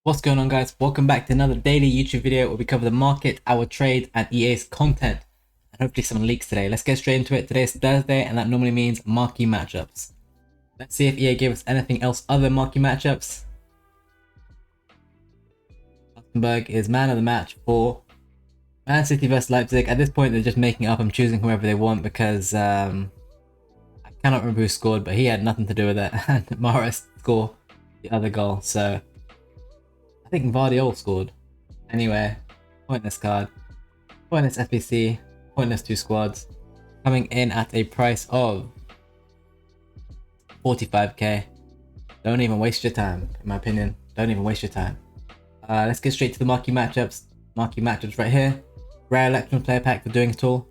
What's going on, guys? Welcome back to another daily YouTube video where we cover the market, our trades, and EA's content, and hopefully some leaks today. Let's get straight into it. Today's Thursday, and that normally means marquee matchups. Let's see if EA gave us anything else other than marquee matchups. Luxembourg is man of the match for Man City vs Leipzig. At this point, they're just making it up and choosing whoever they want because I cannot remember who scored, but he had nothing to do with it, and Mahrez scored the other goal, so I think Vardiol scored. Anyway, pointless card. Pointless FPC. Pointless two squads. Coming in at a price of 45k. Don't even waste your time, in my opinion. Don't even waste your time. Let's get straight to the marquee matchups. Marquee matchups right here. Rare Electrum player pack for doing it all.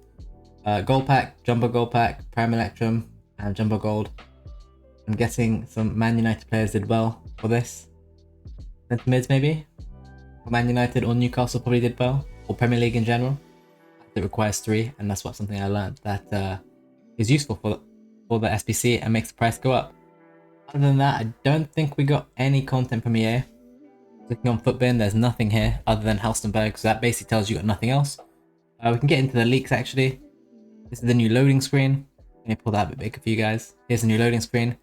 Gold pack, Jumbo Gold pack, Prime Electrum, and Jumbo Gold. I'm guessing some Man United players did well for this. Centre mids maybe? Man United or Newcastle probably did well, or Premier League in general. It requires 3, and that's something I learned that is useful for the SBC and makes the price go up. Other than that, I don't think we got any content from EA. Looking on Futbin, there's nothing here other than Halstenberg, so that basically tells you got nothing else. We can get into the leaks actually. This is the new loading screen. Let me pull that a bit bigger for you guys. Here's the new loading screen.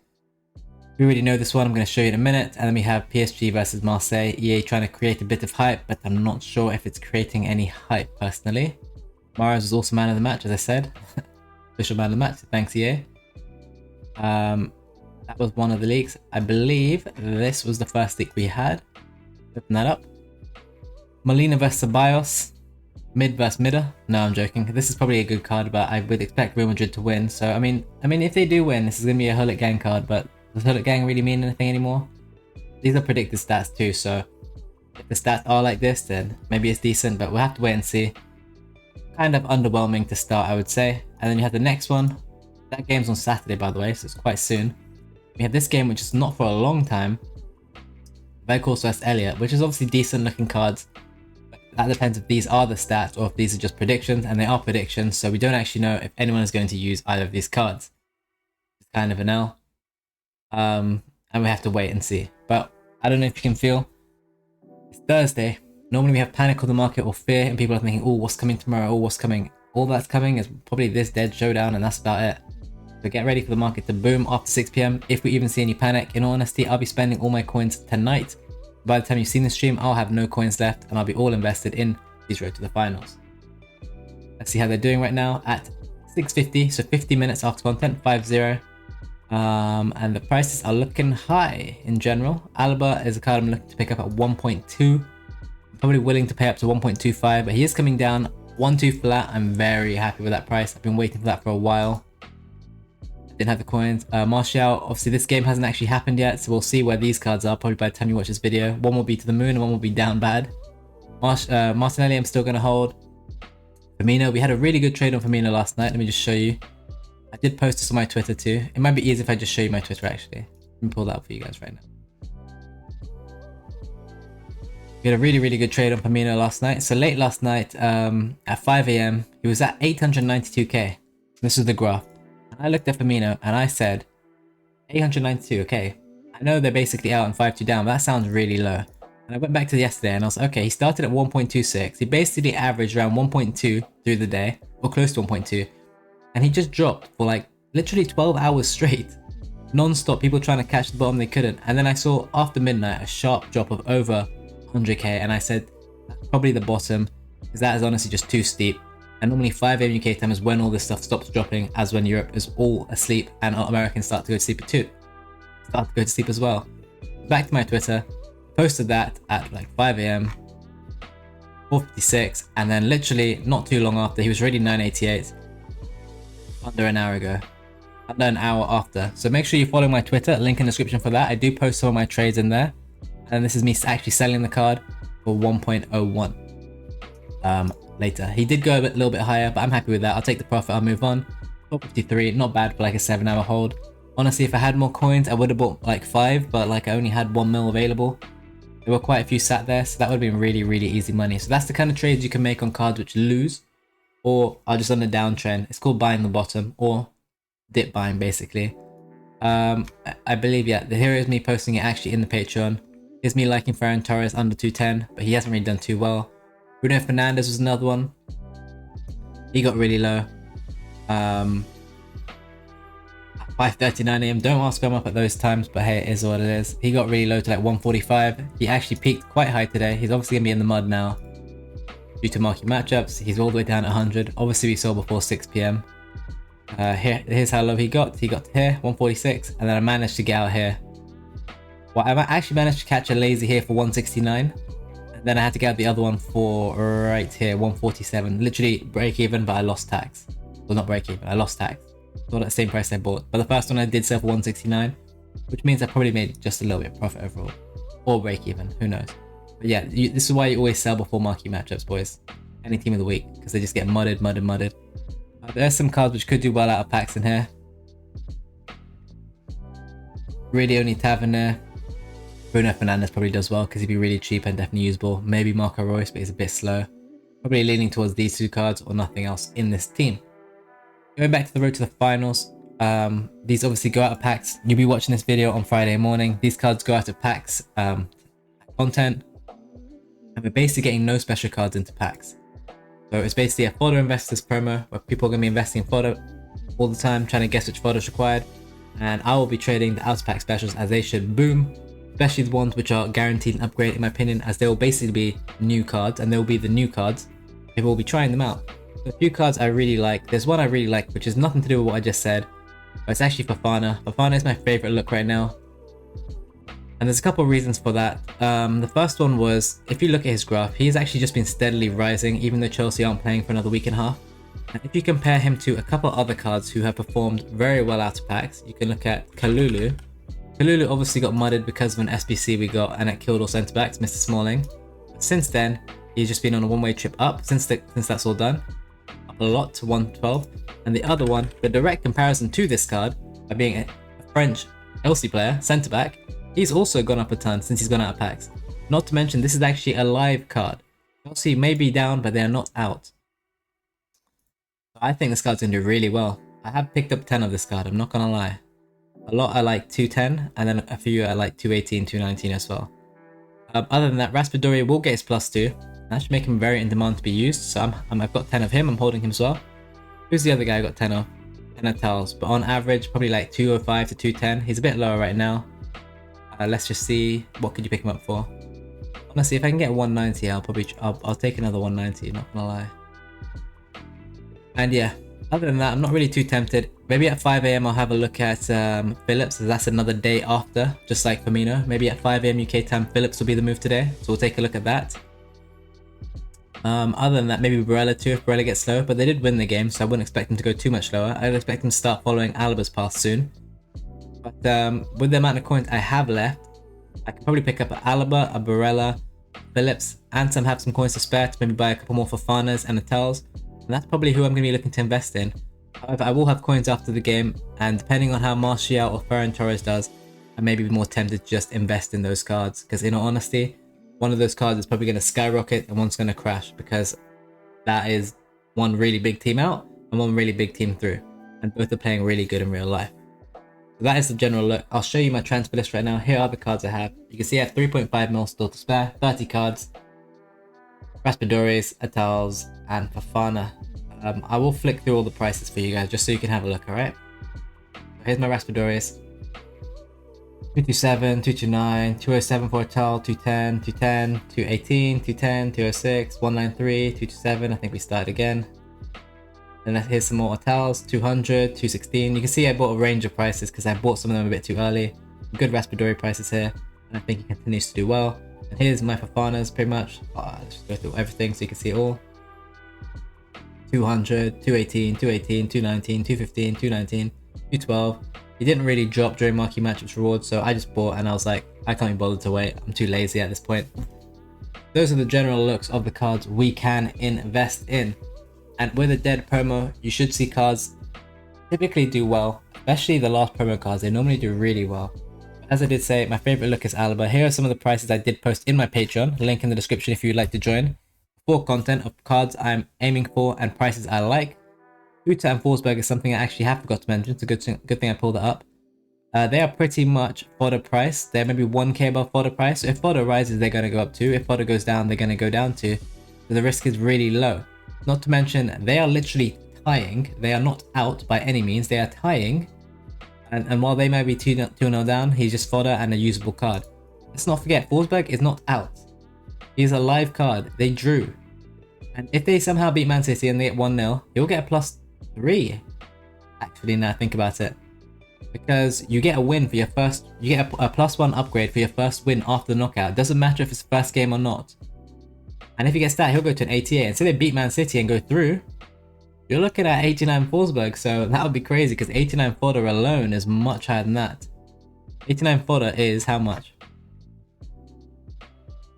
We already know this one, I'm going to show you in a minute, and then we have PSG versus Marseille. EA trying to create a bit of hype, but I'm not sure if it's creating any hype personally. Mahrez was also man of the match, as I said. Official man of the match, so thanks EA. That was one of the leaks. I believe this was the first leak we had. Open that up. Molina versus Ceballos. Mid versus midder. No, I'm joking. This is probably a good card, but I would expect Real Madrid to win. So, I mean, if they do win, this is going to be a Hullet Gang card, but does Hullet Gang really mean anything anymore? These are predicted stats too, so if the stats are like this, then maybe it's decent, but we'll have to wait and see. Kind of underwhelming to start, I would say. And then you have the next one. That game's on Saturday, by the way, so it's quite soon. We have this game, which is not for a long time. Weghorst vs Elliott, which is obviously decent looking cards. But that depends if these are the stats or if these are just predictions, and they are predictions, so we don't actually know if anyone is going to use either of these cards. It's kind of an L. And we have to wait and see. But I don't know if you can feel. It's Thursday. Normally we have panic on the market or fear, and people are thinking, oh, what's coming tomorrow? Oh, what's coming? All that's coming is probably this dead showdown, and that's about it. So get ready for the market to boom after 6 PM. If we even see any panic, in all honesty, I'll be spending all my coins tonight. By the time you've seen the stream, I'll have no coins left, and I'll be all invested in these road to the finals. Let's see how they're doing right now at 6:50, so 50 minutes after content, 5-0. And the prices are looking high in general. Alaba is a card I'm looking to pick up at 1.2. I'm probably willing to pay up to 1.25, but he is coming down 1-2 flat. I'm very happy with that price. I've been waiting for that for a while. I didn't have the coins. Martial, obviously this game hasn't actually happened yet, so we'll see where these cards are probably by the time you watch this video. One will be to the moon and one will be down bad. Martinelli I'm still going to hold. Firmino, we had a really good trade on Firmino last night. Let me just show you. I did post this on my Twitter too. It might be easy if I just show you my Twitter actually. Let me pull that up for you guys right now. We had a really good trade on Firmino last night. So late last night, at 5 AM, he was at 892k. This is the graph. And I looked at Firmino and I said, 892, okay. I know they're basically out and 5-2 down, but that sounds really low. And I went back to yesterday and I was like, okay, he started at 1.26. He basically averaged around 1.2 through the day, or close to 1.2. And he just dropped for like literally 12 hours straight. Non-stop, people trying to catch the bottom, they couldn't. And then I saw after midnight a sharp drop of over 100k, and I said, that's probably the bottom, because that is honestly just too steep. And normally 5 AM UK time is when all this stuff stops dropping, as when Europe is all asleep and Americans start to go to sleep too. Start to go to sleep as well. Back to my Twitter, posted that at like 5 AM, 4:56, and then literally not too long after, he was already 988. Under an hour ago. Under an hour after. So make sure you follow my Twitter, link in the description for that. I do post some of my trades in there. And this is me actually selling the card for 1.01 later. He did go a little bit higher, but I'm happy with that. I'll take the profit, I'll move on. 453, not bad for like a 7-hour hold. Honestly, if I had more coins, I would have bought like 5, but like I only had 1 mil available. There were quite a few sat there, so that would have been really easy money. So that's the kind of trades you can make on cards which lose, or are just on a downtrend. It's called buying the bottom, or dip buying basically. I believe, yeah, here is me posting it actually in the Patreon. Here's me liking Ferran Torres under 210, but he hasn't really done too well. Bruno Fernandes was another one. He got really low. 5:39 AM. Don't ask him up at those times, but hey, it is what it is. He got really low to like 145. He actually peaked quite high today. He's obviously gonna be in the mud now due to marquee matchups. He's all the way down at 100. Obviously, we saw before 6 PM. Here's how low he got. He got to here, 146, and then I managed to get out here. Well, I actually managed to catch a lazy here for 169. And then I had to get out the other one for right here, 147. Literally break even, but I lost tax. Well, not break even, I lost tax. So at the same price I bought. But the first one I did sell for 169, which means I probably made just a little bit of profit overall. Or break even, who knows. But yeah, this is why you always sell before marquee matchups, boys. Any team of the week, because they just get mudded. There's some cards which could do well out of packs in here. Really only Tavernier. Bruno Fernandes probably does well because he'd be really cheap and definitely usable. Maybe Marco Reus, but he's a bit slow. Probably leaning towards these two cards or nothing else in this team. Going back to the road to the finals, these obviously go out of packs. You'll be watching this video on Friday morning. These cards go out of packs content, and we're basically getting no special cards into packs. So it's basically a fodder investors promo where people are going to be investing in fodder all the time, trying to guess which fodder is required. And I will be trading the out of pack specials as they should boom. Especially the ones which are guaranteed an upgrade, in my opinion, as they will basically be new cards, and they will be the new cards. People will be trying them out. So a few cards I really like. There's one I really like, which has nothing to do with what I just said, but it's actually Fofana. Fofana is my favorite look right now, and there's a couple of reasons for that. The first one was, if you look at his graph, he's actually just been steadily rising, even though Chelsea aren't playing for another week and a half. And if you compare him to a couple other cards who have performed very well out of packs, you can look at Kalulu. Kalulu obviously got mudded because of an SBC we got and it killed all centre backs, Mr. Smalling. But since then, he's just been on a one-way trip up since that's all done. Up a lot to 112. And the other one, the direct comparison to this card, by being a French Chelsea player, centre back, he's also gone up a ton since he's gone out of packs. Not to mention, this is actually a live card. Chelsea may be down, but they are not out. I think this card's going to do really well. I have picked up 10 of this card, I'm not going to lie. A lot I like 210, and then a few I like 218, 219 as well. Other than that, Raspadori will get his +2. That should make him very in demand to be used, so I've got 10 of him, I'm holding him as well. Who's the other guy I got 10 of? 10 of Towels, but on average, probably like 205 to 210. He's a bit lower right now. Let's just see, what could you pick him up for? Honestly, if I can get 190, I'll take another 190, not gonna lie. And yeah, other than that, I'm not really too tempted. Maybe at 5 AM I'll have a look at Phillips, as that's another day after, just like Firmino. Maybe at 5 AM UK time, Phillips will be the move today, so we'll take a look at that. Other than that, maybe Barella too, if Barella gets slower, but they did win the game, so I wouldn't expect him to go too much lower. I'd expect him to start following Alaba's path soon. But with the amount of coins I have left, I could probably pick up an Alaba, a Barella, Phillips, and have some coins to spare to maybe buy a couple more Fofanas and Natels. And that's probably who I'm going to be looking to invest in. However, I will have coins after the game, and depending on how Martial or Ferran Torres does, I may be more tempted to just invest in those cards, because in all honesty, one of those cards is probably going to skyrocket and one's going to crash, because that is one really big team out and one really big team through, and both are playing really good in real life. So that is the general look. I'll show you my transfer list right now. Here are the cards I have. You can see I have 3.5 mil still to spare, 30 cards, Raspadores, Atals, and Fofana. I will flick through all the prices for you guys just so you can have a look, alright? So here's my Raspadores. 227, 229, 207 for Atal, 210, 210, 218, 210, 206, 193, 227. I think we started again. Then here's some more Atals, 200, 216. You can see I bought a range of prices because I bought some of them a bit too early. Good Raspadori prices here, and I think he continues to do well. And here's my Fofanas pretty much. Let's just go through everything so you can see it all. 200, 218, 218, 219, 215, 219, 212. He didn't really drop during marquee matchups rewards, so I just bought and I was like, I can't be bothered to wait. I'm too lazy at this point. Those are the general looks of the cards we can invest in. And with a dead promo, you should see cards typically do well, especially the last promo cards. They normally do really well. As I did say, my favorite look is Alaba. Here are some of the prices I did post in my Patreon. Link in the description if you'd like to join. Full content of cards I'm aiming for and prices I like. Uta and Forsberg is something I actually have forgot to mention. It's a good thing I pulled that up. They are pretty much fodder price. They're maybe 1k above fodder price. So if fodder rises, they're going to go up too. If fodder goes down, they're going to go down too. So the risk is really low. Not to mention, they are literally tying. They are not out by any means. They are tying. And while they might be 2-0 down, he's just fodder and a usable card. Let's not forget, Forsberg is not out. He's a live card. They drew. And if they somehow beat Man City and they get 1-0, he'll get a +3. Actually, now think about it. Because you get a win for your first, you get a +1 upgrade for your first win after the knockout. Doesn't matter if it's the first game or not. And if he gets that, he'll go to an 88. And say they beat Man City and go through, you're looking at 89 Forsberg. So that would be crazy because 89 fodder alone is much higher than that. 89 fodder is how much?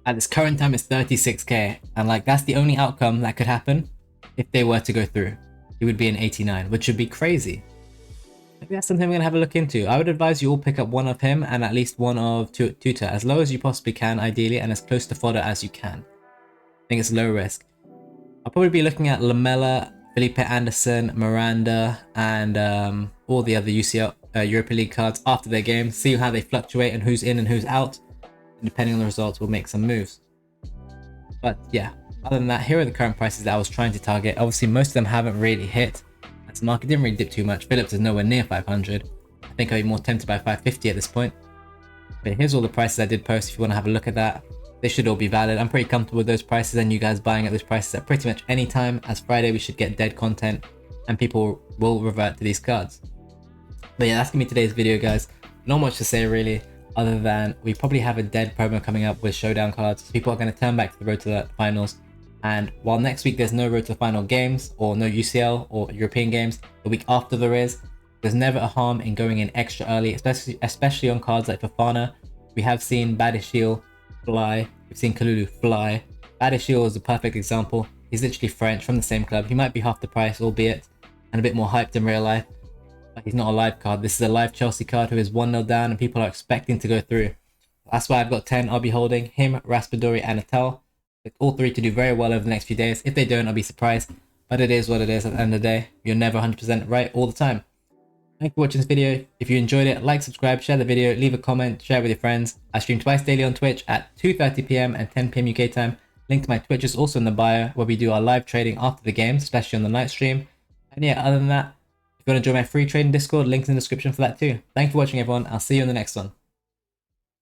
At this current time, it's 36k. And like, that's the only outcome that could happen if they were to go through. He would be an 89, which would be crazy. Maybe that's something we're gonna have a look into. I would advise you all pick up one of him and at least one of Tuta, as low as you possibly can, ideally, and as close to fodder as you can. I think it's low risk. I'll probably be looking at Lamella, Felipe Anderson, Miranda, and all the other UCL Europa League cards after their games, see how they fluctuate and who's in and who's out. And depending on the results, we'll make some moves. But yeah, other than that, here are the current prices that I was trying to target. Obviously, most of them haven't really hit. The market didn't really dip too much. Phillips is nowhere near 500. I think I'd be more tempted by 550 at this point. But here's all the prices I did post if you want to have a look at that. They should all be valid. I'm pretty comfortable with those prices and you guys buying at those prices at pretty much any time, as Friday we should get dead content and people will revert to these cards. But yeah, that's gonna be today's video, guys. Not much to say really, other than we probably have a dead promo coming up with showdown cards. People are going to turn back to the road to the finals. And while next week there's no road to the final games or no UCL or European games, the week after there is, there's never a harm in going in extra early, especially on cards like Fofana. We have seen Badiashile fly, we've seen Kalulu fly. Badiashile is a perfect example. He's literally French from the same club. He might be half the price, albeit, and a bit more hyped in real life, but he's not a live card. This is a live Chelsea card who is 1-0 down and people are expecting to go through. That's why I've got 10 I'll be holding, him, Raspadori and Natal. All three to do very well over the next few days. If they don't, I'll be surprised. But it is what it is at the end of the day. You're never 100% right all the time. Thank you for watching this video. If you enjoyed it, like, subscribe, share the video, leave a comment, share it with your friends. I stream twice daily on Twitch at 2:30 PM and 10 PM UK time. Link to my Twitch is also in the bio, where we do our live trading after the games, especially on the night stream. And yeah, other than that, if you want to join my free trading Discord, links in the description for that too. Thank you for watching everyone. I'll see you in the next one.